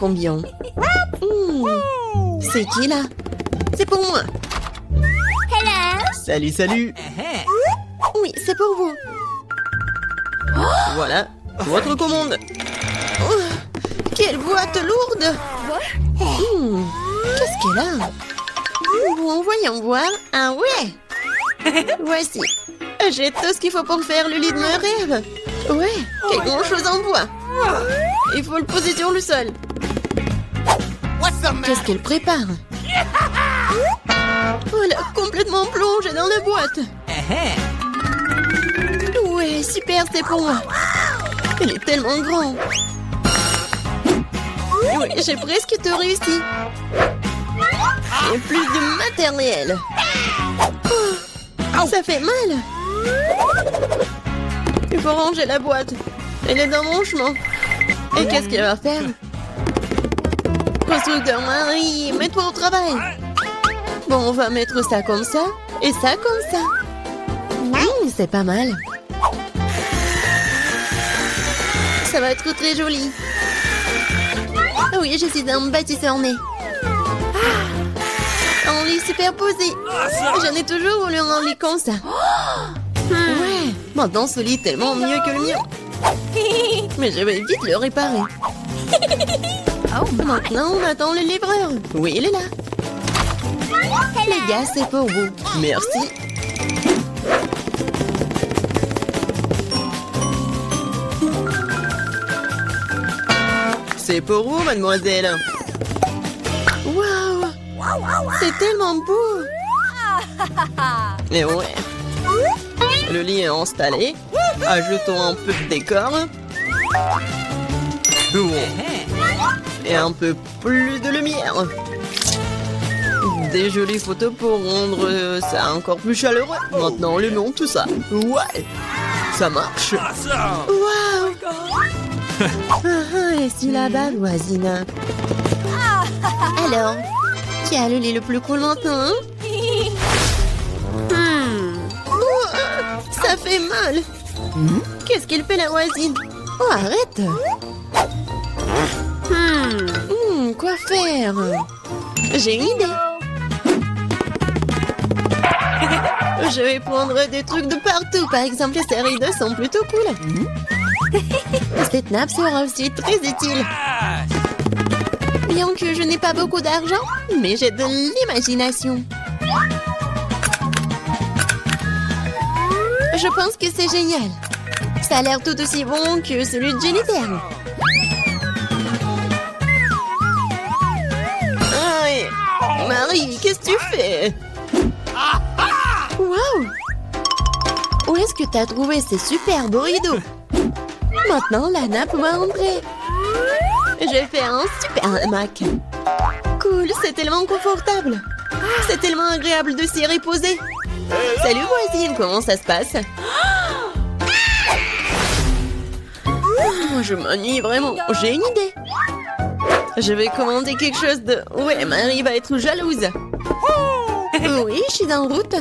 combien. C'est qui là? C'est pour moi. Salut, salut. Oui, c'est pour vous. Voilà, votre commande. Oh, quelle boîte lourde. Qu'est-ce qu'elle a? Bon, voyons voir. Ah ouais. Voici. J'ai tout ce qu'il faut pour faire le lit de mes rêves. Ouais, quelque chose en bois. Il faut le poser sur le sol. Qu'est-ce qu'elle prépare? Oh, elle a complètement plongé dans la boîte. Ouais, super, c'est pour moi. Elle est tellement grande. Oui, j'ai presque tout réussi. Et plus de matériel. Oh, ça fait mal. Il faut ranger la boîte. Elle est dans mon chemin. Et qu'est-ce qu'elle va faire? Constructeur Marie, mets-toi au travail. Bon, on va mettre ça comme ça et ça comme ça. C'est pas mal. Ça va être très joli. Ah oui, je suis un bâtisseur né. Un lit superposé. J'en ai toujours voulu un lit comme ça. Ouais, maintenant ce lit est tellement mieux que le mien. Mais je vais vite le réparer. Maintenant, on attend le livreur. Oui, il est là. Les gars, c'est pour vous. Merci. C'est pour vous, mademoiselle. Waouh! C'est tellement beau! Et ouais. Le lit est installé. Ajoutons un peu de décor. Ouais. Et un peu plus de lumière. Des jolies photos pour rendre ça encore plus chaleureux. Maintenant, allumons tout ça. Ouais, ça marche. Waouh! Et si là-bas, voisine? Alors, qui a le lit le plus cool maintenant? Ça fait mal. Qu'est-ce qu'il fait la voisine? Oh, arrête! Quoi faire? J'ai une idée. Je vais prendre des trucs de partout. Par exemple, ces rideaux sont plutôt cool. Cette nappe sera aussi très utile. Bien que je n'ai pas beaucoup d'argent, mais j'ai de l'imagination. Je pense que c'est génial. Ça a l'air tout aussi bon que celui de Jennifer. Aïe. Marie, qu'est-ce que tu fais? Waouh! Où est-ce que tu as trouvé ces superbes rideaux? Maintenant, la nappe va entrer. Je fais un super hamac. Cool, c'est tellement confortable. C'est tellement agréable de s'y reposer. Salut voisine, comment ça se passe? Je m'ennuie vraiment. J'ai une idée. Je vais commander quelque chose de... Ouais, Marie va être jalouse. Oui, je suis en route.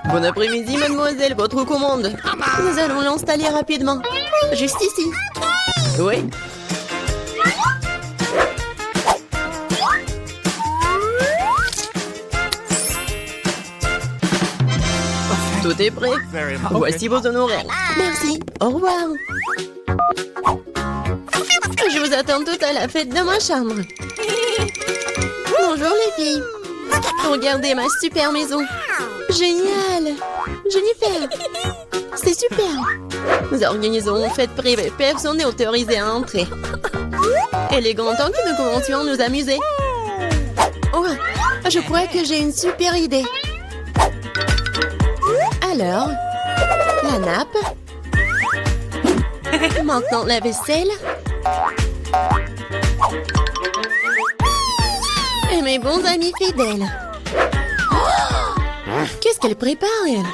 Bon après-midi, mademoiselle, votre commande. Nous allons l'installer rapidement. Juste ici. Oui. Tout est prêt. Voici vos honoraires. Merci. Au revoir. Je vous attends toutes à la fête de ma chambre. Bonjour les filles. Regardez ma super maison. Génial. Jennifer. C'est super. Nous organisons une fête privée. Personne n'est autorisé à entrer. Il est grand temps que nous commencions à nous amuser. Oh, je crois que j'ai une super idée. Alors, la nappe. Maintenant, la vaisselle. Et mes bons amis fidèles. Oh, qu'est-ce qu'elle prépare, elle?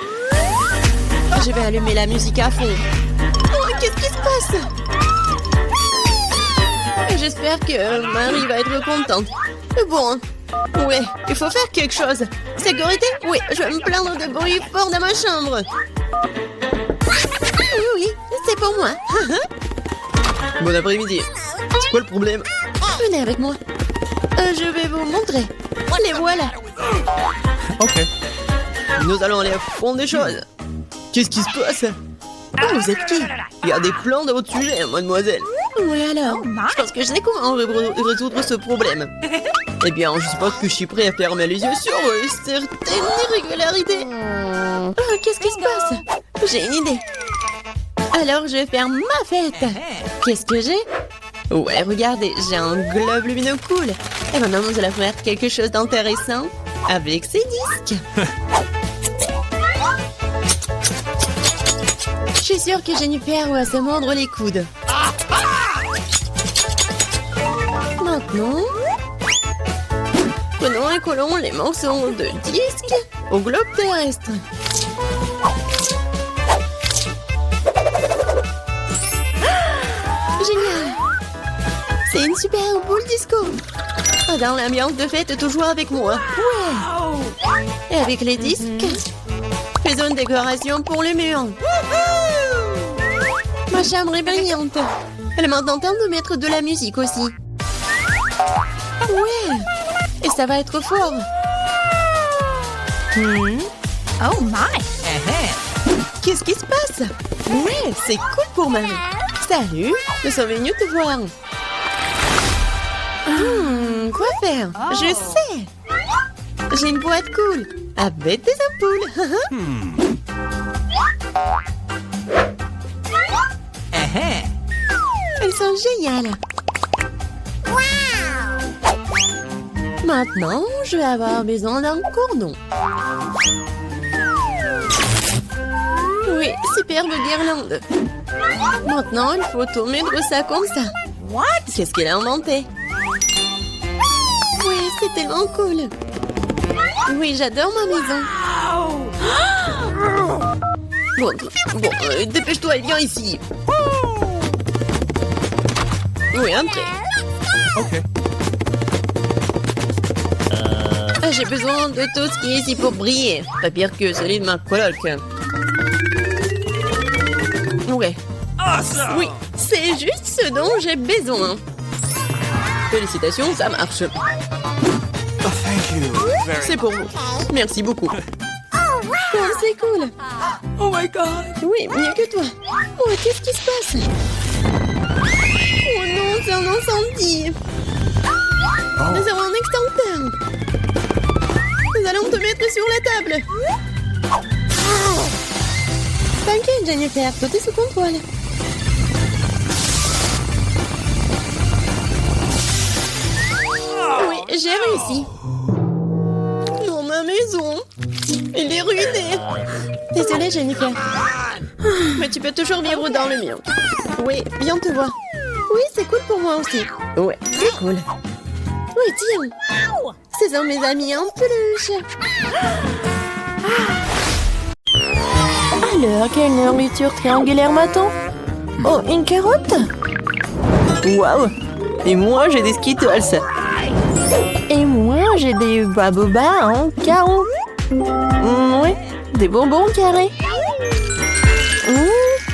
Je vais allumer la musique à fond. Oh, qu'est-ce qui se passe? J'espère que Marie va être contente. Bon, ouais, il faut faire quelque chose. Sécurité? Oui, je vais me plaindre de bruit fort dans ma chambre. Oui, c'est pour moi. Bon après-midi. C'est quoi le problème? Venez avec moi. Je vais vous montrer. Les voilà. Ok. Nous allons aller à fond des choses. Qu'est-ce qui se passe? Vous êtes qui? Il y a des plans de votre sujet, mademoiselle. Oui alors. Je pense que je sais comment résoudre ce problème. Eh bien, je suppose que je suis prêt à fermer les yeux sur certaines irrégularités. Qu'est-ce qui se passe? J'ai une idée. Alors je vais faire ma fête. Qu'est-ce que j'ai? Ouais, regardez, j'ai un globe lumineux cool. Et maintenant, nous allons faire quelque chose d'intéressant avec ces disques. Je suis sûre que Jennifer va se mordre les coudes. Maintenant, prenons et collons les morceaux de disques au globe terrestre. Génial! C'est une super boule disco. Dans l'ambiance de fête, toujours avec moi. Ouais! Et avec les disques, faisons une décoration pour les murs. Ma chambre est brillante. Elle est maintenant temps de mettre de la musique aussi. Ouais! Et ça va être fort. Oh my! Qu'est-ce qui se passe? Ouais, c'est cool pour Marie. Salut, nous sommes venus te voir. Quoi faire? Je sais. J'ai une boîte cool avec des ampoules. Elles sont géniales. Maintenant, je vais avoir besoin d'un cordon. Oui, superbe guirlande. Maintenant, il faut tout mettre ça comme ça. What? Qu'est-ce qu'elle a inventé? Oui, c'est tellement cool. Oui, j'adore ma maison. Bon, dépêche-toi et viens ici. Oui, entrez. Ok. J'ai besoin de tout ce qui est ici pour briller. Pas pire que celui de ma coloc. Ouais. Oui, c'est juste ce dont j'ai besoin. Félicitations, ça marche. Oh, thank you. C'est pour vous. Merci beaucoup. Oh, c'est cool. Oh my god. Oui, mieux que toi. Oh, qu'est-ce qui se passe? Oh non, c'est un incendie. Nous avons un extincteur. Nous allons te mettre sur la table. T'inquiète, Jennifer, tout est sous contrôle. Oui, j'ai réussi. Dans ma maison. Elle est ruinée. Désolée, Jennifer. Mais tu peux toujours vivre dans le mien. Oui, viens te voir. Oui, c'est cool pour moi aussi. Ouais, c'est cool. Oui, tiens. Ce sont mes amis en peluche. Alors, quelle nourriture triangulaire m'attend? Oh, une carotte? Waouh. Et moi, j'ai des Skittles. Et moi, j'ai des babobas en carreaux. Oui, des bonbons carrés.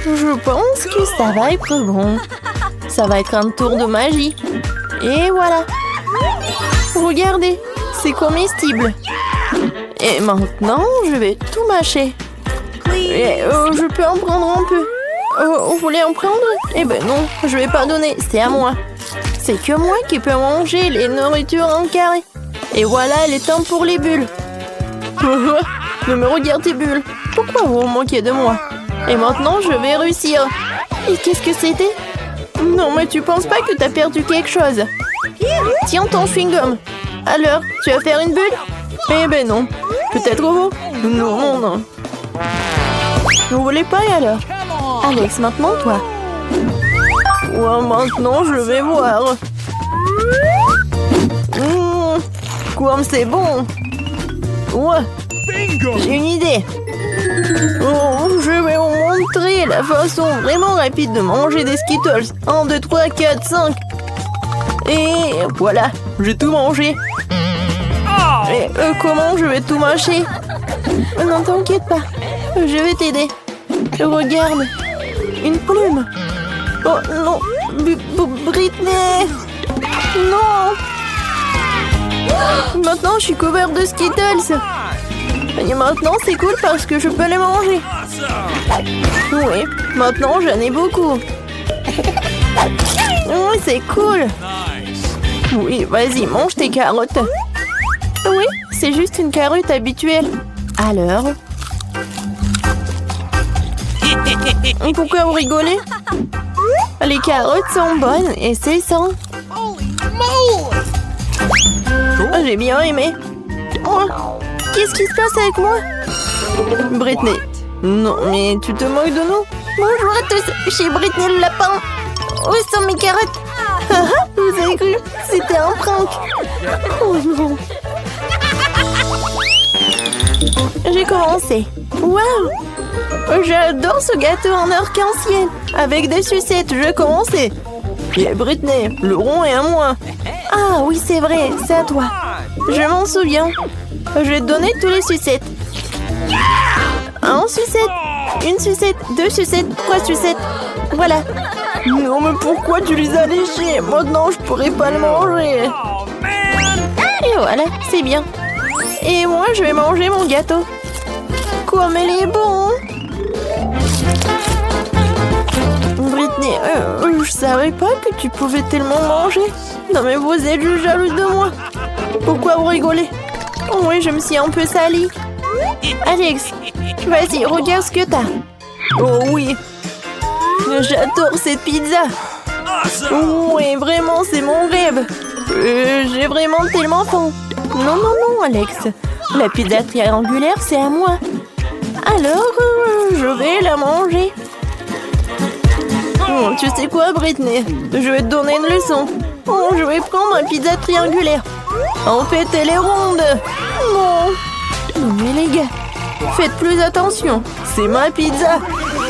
Je pense que ça va être bon. Ça va être un tour de magie. Et voilà. Regardez, c'est comestible. Et maintenant, je vais tout mâcher. Et, je peux en prendre un peu. Vous voulez en prendre? Eh ben non, je vais pas donner, c'est à moi. C'est que moi qui peux manger les nourritures en carré. Et voilà les temps pour les bulles. Ne me regardez bulles. Pourquoi vous vous moquez de moi? Et maintenant, je vais réussir. Et qu'est-ce que c'était? Non, mais tu penses pas que t'as perdu quelque chose? Tiens ton chewing-gum. Alors, tu vas faire une bulle? Eh ben non. Peut-être vous? Non, non, non. Vous voulez pas alors? Alex, maintenant toi. Ouais, maintenant je vais voir. Quoi, c'est bon. Ouais, j'ai une idée. Oh, je vais vous montrer la façon vraiment rapide de manger des Skittles. 1, 2, 3, 4, 5. Et voilà, j'ai tout mangé. Et comment je vais tout mâcher? Non, t'inquiète pas, je vais t'aider. Regarde, une plume. Oh non, Britney! Non! Maintenant, je suis couvert de Skittles. Et maintenant, c'est cool parce que je peux les manger. Oui, maintenant, j'en ai beaucoup. Oui, c'est cool. Oui, vas-y, mange tes carottes. Oui, c'est juste une carotte habituelle. Alors? Et pourquoi vous rigolez? Les carottes sont bonnes et c'est sain. J'ai bien aimé. Oh, qu'est-ce qui se passe avec moi? Britney. Non, mais tu te moques de nous? Bonjour à tous, je suis Britney le lapin. Où sont mes carottes? Vous avez cru? C'était un prank. Oh non. J'ai commencé. Waouh! J'adore ce gâteau en arc-en-ciel. Avec des sucettes, je commençais. Et Britney, le rond est à moi. Ah oui, c'est vrai, c'est à toi. Je m'en souviens. Je vais te donner tous les sucettes. Un sucette, une sucette, deux sucettes, trois sucettes. Voilà. Non, mais pourquoi tu les as léchés? Maintenant, je pourrais pas le manger. Et voilà, c'est bien. Et moi, je vais manger mon gâteau. Comme il est bon! Britney, je savais pas que tu pouvais tellement manger. Non mais vous êtes juste jalouse de moi. Pourquoi vous rigolez? Oh oui, je me suis un peu salie. Alex, vas-y, regarde ce que t'as. Oh oui, j'adore cette pizza. Oui, vraiment, c'est mon rêve. J'ai vraiment tellement faim. Non, non, non, Alex. La pizza triangulaire, c'est à moi. Alors, je vais la manger. Oh, tu sais quoi, Britney? Je vais te donner une leçon. Oh, je vais prendre une pizza triangulaire. En fait, elle est ronde. Non. Non, mais les gars, faites plus attention. C'est ma pizza.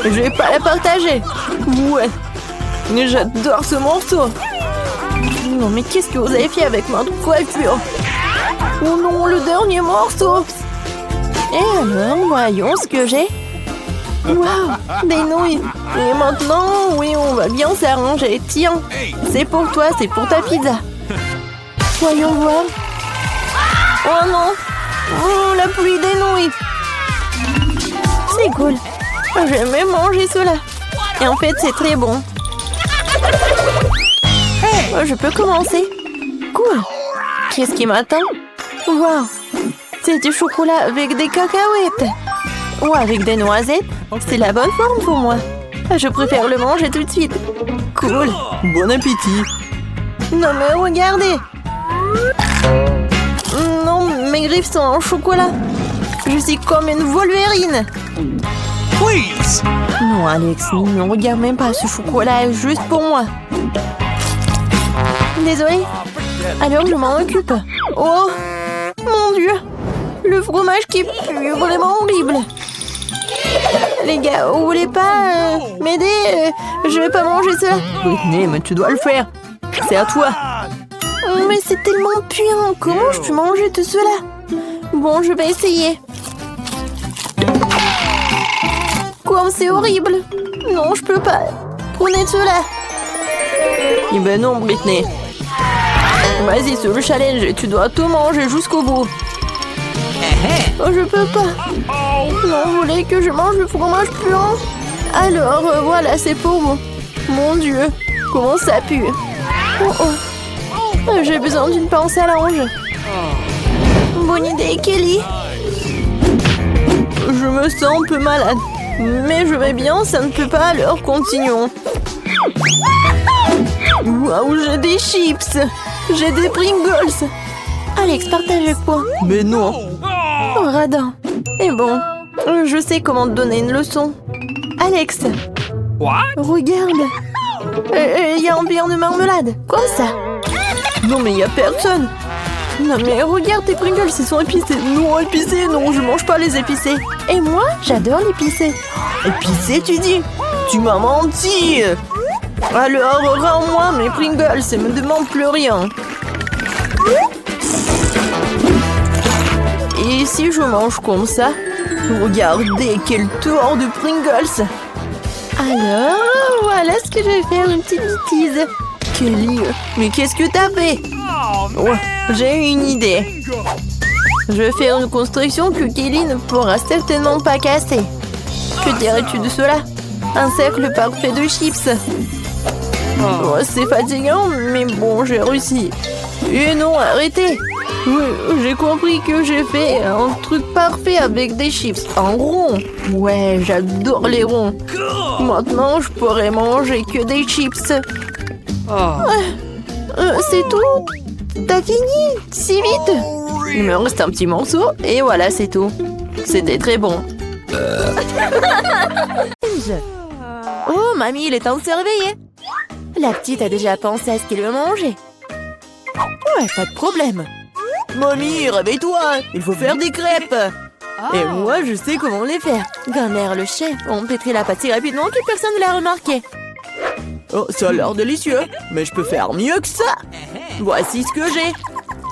Je vais pas la partager. Ouais. J'adore ce morceau. Non, mais qu'est-ce que vous avez fait avec ma coiffure? Oh non, le dernier morceau. Et alors, voyons ce que j'ai. Waouh, des nouilles. Et maintenant, oui, on va bien s'arranger. Tiens, c'est pour toi, c'est pour ta pizza. Voyons voir. Oh non. Oh, la pluie des nouilles. C'est cool. J'aime même manger cela. Et en fait, c'est très bon. Je peux commencer. Cool. Qu'est-ce qui m'attend? Waouh. C'est du chocolat avec des cacahuètes. Ou avec des noisettes. C'est la bonne forme pour moi. Je préfère le manger tout de suite. Cool. Bon appétit. Non mais regardez. Non, mes griffes sont en chocolat. Je suis comme une Wolverine. Please. Non, Alex, ne regarde même pas, ce chocolat est juste pour moi. Désolée. Alors je m'en occupe. Oh, mon Dieu. Le fromage qui pue, vraiment horrible. Les gars, vous voulez pas m'aider? Je vais pas manger ça. Britney, mais tu dois le faire. C'est à toi. Mais c'est tellement puant. Comment je peux manger tout cela? Bon, je vais essayer. Quoi, c'est horrible. Non, je peux pas. Prenez cela. Eh ben non, Britney. Vas-y, c'est le challenge et tu dois tout manger jusqu'au bout. Oh, je peux pas. Non, vous voulez que je mange le fromage puant? Alors, voilà, c'est pour vous. Mon Dieu, comment ça pue. Oh, oh. J'ai besoin d'une pince à linge. Bonne idée, Kelly. Je me sens un peu malade. Mais je vais bien, ça ne peut pas, alors continuons. Waouh, j'ai des chips. J'ai des Pringles. Alex, partage avec moi. Mais non. Oh, radin. Et bon, je sais comment te donner une leçon. Alex. What? Regarde. Il y a un bière de marmelade. Comme ça. Non, mais il y a personne. Non, mais regarde tes Pringles, ils sont épicés. Non, épicé, non, je mange pas les épicés. Et moi, j'adore l'épicé. Épicé, tu dis? Tu m'as menti. Alors, rends-moi mes Pringles et me demande plus rien. Et si je mange comme ça? Regardez, quel tour de Pringles. Alors, voilà ce que je vais faire, une petite bêtise. Kelly, mais qu'est-ce que t'as fait? Ouais, j'ai une idée. Je vais faire une construction que Kelly ne pourra certainement pas casser. Que dirais-tu de cela? Un cercle parfait de chips. Oh, c'est fatigant, mais bon, j'ai réussi. Et non, arrêtez. Oui, j'ai compris que j'ai fait un truc parfait avec des chips en rond. Ouais, j'adore les ronds. Maintenant, je pourrais manger que des chips. C'est tout? T'as fini? Si vite? Il me reste un petit morceau et voilà, c'est tout. C'était très bon. Oh, mamie, il est temps de se réveiller. La petite a déjà pensé à ce qu'elle veut manger. Ouais, pas de problème. Mamie, réveille-toi, il faut faire des crêpes. Et moi, je sais comment les faire. Grand-mère, le chef, on pétrit la pâte si rapidement que personne ne l'a remarqué. Oh, ça a l'air délicieux, mais je peux faire mieux que ça. Voici ce que j'ai.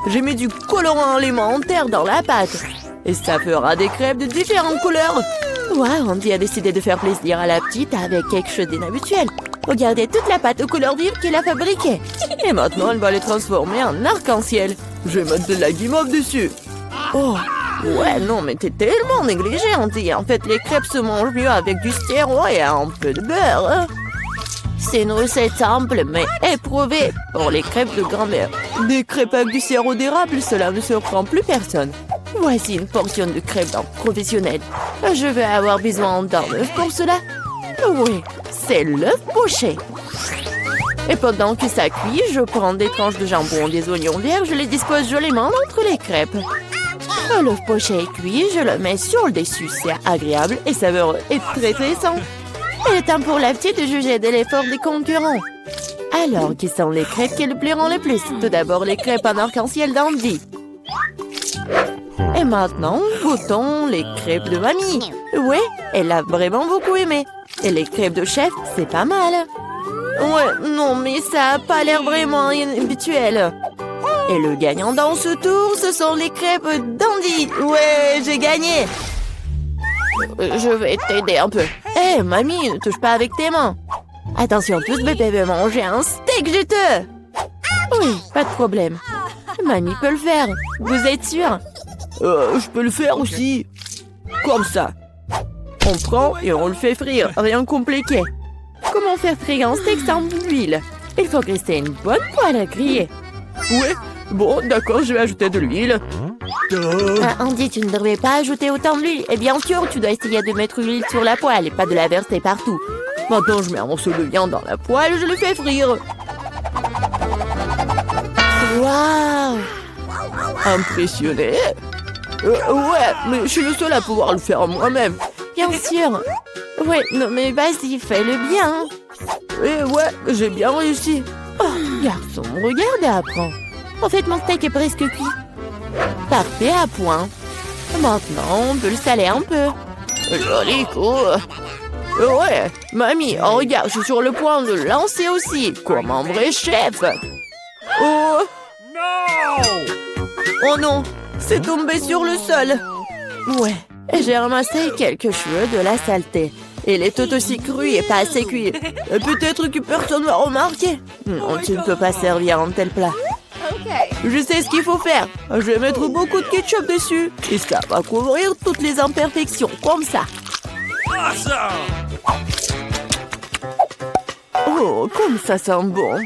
J'ai mis du colorant alimentaire dans la pâte. Et ça fera des crêpes de différentes couleurs. Ouais, Andy a décidé de faire plaisir à la petite avec quelque chose d'inhabituel. Regardez toute la pâte aux couleurs vives qu'il a fabriquée. Et maintenant, elle va les transformer en arc-en-ciel. Je vais mettre de la guimauve dessus. Oh, ouais, non, mais t'es tellement négligé, Andy. En fait, les crêpes se mangent mieux avec du sirop et un peu de beurre. Hein. C'est une recette simple, mais éprouvée pour les crêpes de grand-mère. Des crêpes avec du sirop d'érable, cela ne surprend plus personne. Voici une portion de crêpes d'un professionnel. Je vais avoir besoin d'un œuf pour cela. Oui, c'est l'œuf poché. Et pendant que ça cuit, je prends des tranches de jambon, des oignons verts, je les dispose joliment entre les crêpes. L'œuf poché est cuit, je le mets sur le dessus. C'est agréable et savoureux et très sain. Il est temps pour la petite de juger de l'effort des concurrents. Alors, qui sont les crêpes qui le plairont le plus? Tout d'abord, les crêpes en arc-en-ciel d'Andy. Et maintenant, goûtons les crêpes de mamie. Oui, elle a vraiment beaucoup aimé. Et les crêpes de chef, c'est pas mal. Ouais, non, mais ça a pas l'air vraiment habituel. Et le gagnant dans ce tour, ce sont les crêpes d'Andy. Ouais, j'ai gagné. Je vais t'aider un peu. Hé, mamie, ne touche pas avec tes mains. Attention, tous bébé veut manger un steak juteux. Oui, pas de problème. Mamie peut le faire. Vous êtes sûr? Je peux le faire aussi. Comme ça. On prend et on le fait frire. Rien de compliqué. Comment faire frire un steak sans huile? Il faut rester une bonne poêle à griller. Oui, bon, d'accord, je vais ajouter de l'huile. Andy, tu ne devrais pas ajouter autant d'huile. Et bien sûr, tu dois essayer de mettre l'huile sur la poêle et pas de la verser partout. Maintenant, je mets un morceau de viande dans la poêle et je le fais frire. Waouh! Impressionné? Ouais, mais je suis le seul à pouvoir le faire moi-même. Bien sûr. Ouais, non mais vas-y, fais-le bien. Et ouais, j'ai bien réussi. Oh, garçon, regarde et apprends. En fait, mon steak est presque cuit. Parfait à point. Maintenant, on peut le saler un peu. Joli coup. Ouais, mamie, oh, regarde, je suis sur le point de lancer aussi, comme un vrai chef. Oh! Oh non, c'est tombé sur le sol. Ouais, j'ai ramassé quelques cheveux de la saleté. Il est tout aussi cru et pas assez cuit. Peut-être que personne ne va remarquer. Non, tu ne peux pas servir un tel plat. Je sais ce qu'il faut faire. Je vais mettre beaucoup de ketchup dessus. Et ça va couvrir toutes les imperfections, comme ça. Oh, comme ça sent bon.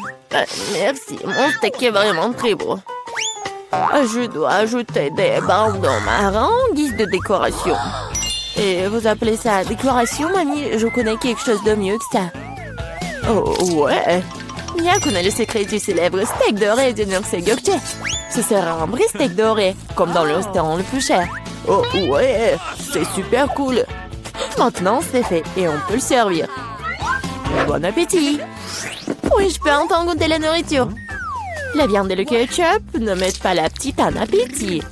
Merci, mon steak est vraiment très beau. Je dois ajouter des bandeaux marrons en guise de décoration. Et vous appelez ça décoration, mamie? Je connais quelque chose de mieux que ça. Oh, ouais. Mia connaît le secret du célèbre steak doré de Nurse Gökçe. Ce sera un vrai steak doré, comme dans le restaurant le plus cher. Oh, ouais, c'est super cool. Maintenant, c'est fait et on peut le servir. Bon appétit! Oui, je peux entendre goûter la nourriture. La viande et le ketchup ne mettent pas la petite en appétit.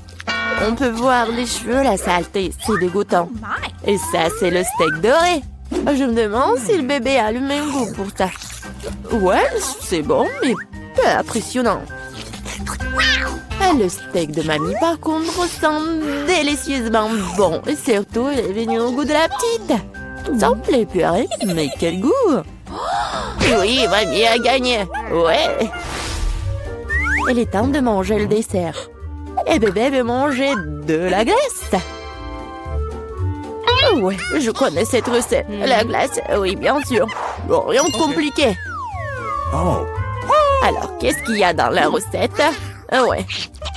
On peut voir les cheveux, la saleté, c'est dégoûtant. Et ça, c'est le steak doré. Je me demande si le bébé a le même goût pour ça. Ouais, c'est bon, mais peu impressionnant. Le steak de mamie, par contre, sent délicieusement bon. Et surtout, il est venu au goût de la petite. Simple et purée, mais quel goût! Oui, mamie a gagné. Ouais. Il est temps de manger le dessert. Et bébé veut manger de la glace. Oh ouais, je connais cette recette. La glace, oui, bien sûr. Bon, rien de compliqué. Oh. Alors, qu'est-ce qu'il y a dans la recette? Ah ouais.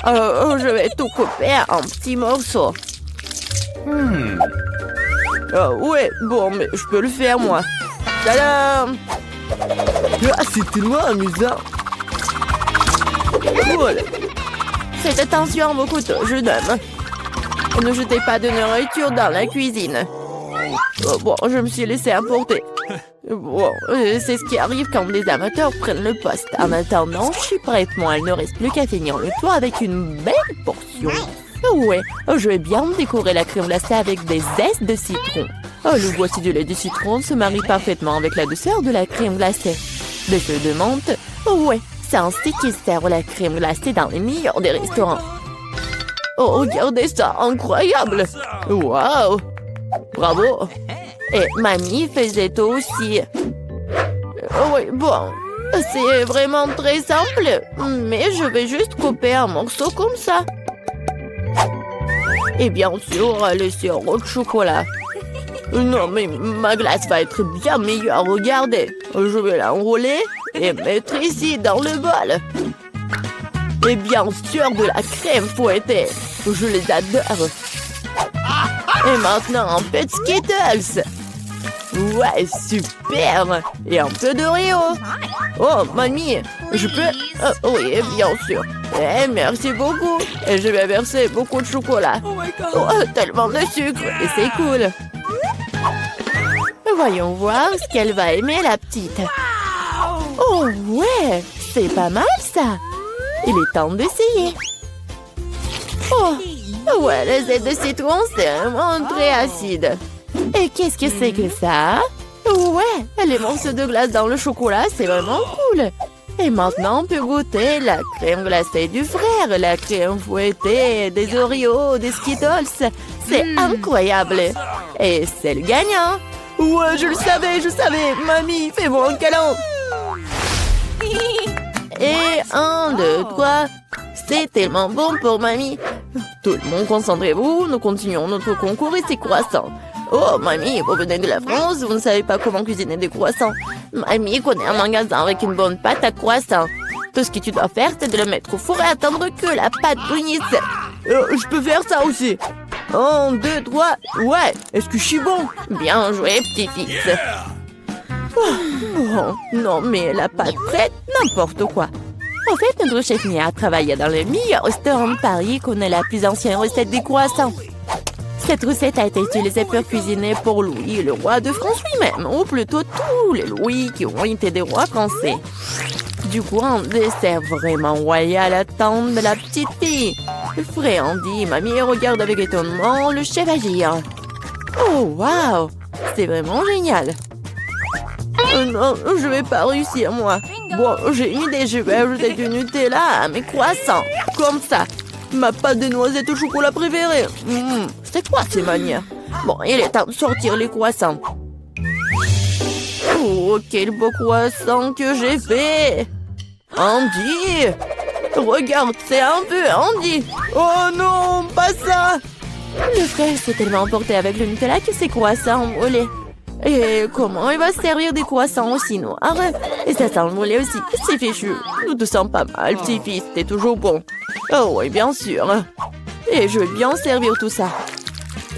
Je vais tout couper en petits morceaux. Ah ouais, bon, mais je peux le faire, moi. Tadam! Ah, c'est tellement amusant. Voilà. Faites attention à vos couteaux, jeune homme. Ne jetez pas de nourriture dans la cuisine. Oh, bon, je me suis laissé emporter. Bon, c'est ce qui arrive quand les amateurs prennent le poste. En attendant, je suis prête, moi. Il ne reste plus qu'à finir le tour avec une belle portion. Ouais, je vais bien décorer la crème glacée avec des zestes de citron. Le boîtier de lait de citron se marie parfaitement avec la douceur de la crème glacée. Des feuilles de menthe. Ouais, c'est ainsi qu'ils servent la crème glacée dans les meilleurs des restaurants. Oh, regardez ça, incroyable! Waouh! Bravo! Et mamie faisait aussi. Oui, bon, c'est vraiment très simple, mais je vais juste couper un morceau comme ça. Et bien sûr, le sirop de chocolat. Non, mais ma glace va être bien meilleure, regardez. Je vais l'enrouler et mettre ici dans le bol. Et bien sûr, de la crème fouettée. Je les adore. Et maintenant, un peu de Skittles. Ouais, super. Et un peu d'Oreo. Oh, mamie, je peux... oui, bien sûr. Eh, merci beaucoup. Et je vais verser beaucoup de chocolat. Oh, tellement de sucre. Et c'est cool. Voyons voir ce qu'elle va aimer, la petite. Oh, ouais, c'est pas mal, ça. Il est temps d'essayer. Oh, ouais, le zeste de citron, c'est vraiment très acide. Et qu'est-ce que c'est que ça? Ouais, les morceaux de glace dans le chocolat, c'est vraiment cool. Et maintenant, on peut goûter la crème glacée du frère, la crème fouettée, des Oreos, des Skittles. C'est incroyable. Et c'est le gagnant. Ouais, je le savais, je savais. Mamie, fais-moi un câlin. Et 1, 2, 3. C'est tellement bon pour mamie. Tout le monde, concentrez-vous. Nous continuons notre concours et c'est croissant. Oh, mamie, vous venez de la France, vous ne savez pas comment cuisiner des croissants. Mamie connaît un magasin avec une bonne pâte à croissant. Tout ce que tu dois faire, c'est de le mettre au four et attendre que la pâte brunisse. Je peux faire ça aussi. 1, 2, 3. Ouais, est-ce que je suis bon? Bien joué, petit-fils. Oh, bon, non, mais la pâte prête, n'importe quoi. En fait, notre chef Mia travaille dans le meilleur restaurant de Paris, connaît la plus ancienne recette des croissants. Cette recette a été utilisée pour cuisiner pour Louis, le roi de France lui-même, ou plutôt tous les Louis qui ont été des rois français. Du coup, un dessert vraiment royal attend de la petite fille. Frais Andy, mamie regarde avec étonnement le chef agir. Oh, waouh! C'est vraiment génial. Non, je vais pas réussir, moi. Bon, j'ai une idée, je vais ajouter du Nutella à mes croissants. Comme ça. Ma pâte de noisettes au chocolat préférée. C'est quoi ces manières? Bon, il est temps de sortir les croissants. Oh, quel beau croissant que j'ai fait! Andy! Regarde, c'est un peu Andy! Oh non, pas ça! Le frère s'est tellement emporté avec le Nutella que ses croissants ont brûlé. Et comment il va se servir des croissants aussi noirs? Et ça sent le mollet aussi, c'est fichu. Nous te sens pas mal, petit-fils, t'es toujours bon. Oh oui, bien sûr. Et je vais bien servir tout ça.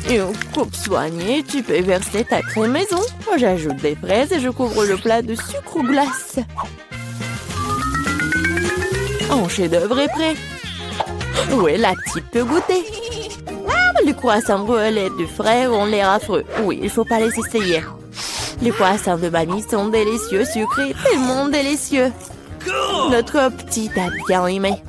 Une coupe soignée, tu peux verser ta crème maison. J'ajoute des fraises et je couvre le plat de sucre ou glace. Un chef-d'œuvre est prêt. Oui, la petite peut goûter. Les croissants brûlés du frère ont l'air affreux. Oui, il faut pas les essayer. Les croissants de mamie sont délicieux, sucrés, tellement délicieux. Notre petite a bien aimé.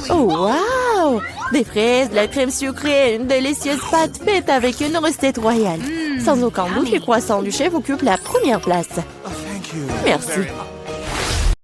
Oh, waouh! Des fraises, de la crème sucrée, une délicieuse pâte faite avec une recette royale. Sans aucun doute, les croissants du chef occupent la première place. Merci.